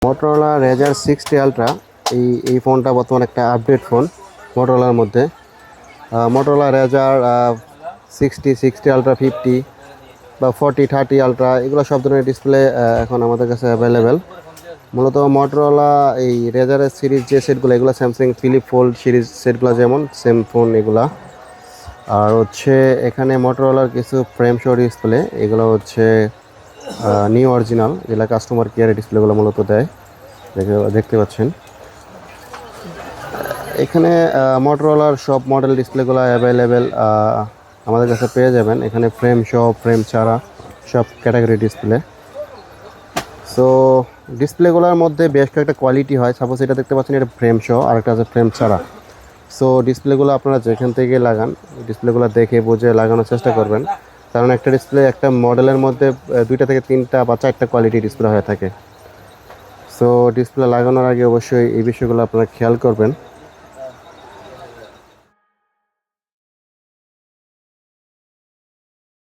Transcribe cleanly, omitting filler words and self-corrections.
Motorola রেজার 60 ultra এই ফোনটা বর্তমানে একটা আপডেট ফোন মোটরোলার মধ্যে। মোটরোলা রেজার 60 আলট্রা 50 বা 40 30 আলট্রা এগুলো সব ধরনের ডিসপ্লে এখন আমাদের কাছে অ্যাভেলেবেল। মূলত মোটরোলা এই রেজারের সিরিজ যে সেটগুলো এগুলো স্যামসাং ফিলিপ ফোল্ড সিরিজ সেটগুলো যেমন সেম ফোন এগুলা। আর হচ্ছে এখানে মোটরোলার কিছু ফ্রেম শো ডিসপ্লে, এগুলো হচ্ছে নিউ অরিজিনাল, যেগুলো কাস্টমার কেয়ারের ডিসপ্লেগুলো মূলত দেয়, দেখতে পাচ্ছেন। এখানে মোটরোলার সব মডেল ডিসপ্লেগুলো অ্যাভেলেবেল আমাদের কাছে পেয়ে যাবেন। এখানে ফ্রেম সহ ফ্রেম ছাড়া সব ক্যাটাগরি ডিসপ্লে। সো ডিসপ্লেগুলোর মধ্যে বেশ কয়েকটা কোয়ালিটি হয়। সাপোজ এটা দেখতে পাচ্ছেন, এটা ফ্রেম সহ, আর একটা আছে ফ্রেম ছাড়া। সো ডিসপ্লেগুলো আপনারা যেখান থেকে লাগান ডিসপ্লেগুলো দেখে বুঝে লাগানোর চেষ্টা করবেন, কারণ একটা ডিসপ্লে একটা মডেলের মধ্যে 2টা থেকে 3টা বা 4টা কোয়ালিটি ডিসপ্লে হয়ে থাকে। সো ডিসপ্লে লাগানোর আগে অবশ্যই এই বিষয়গুলো আপনারা খেয়াল করবেন।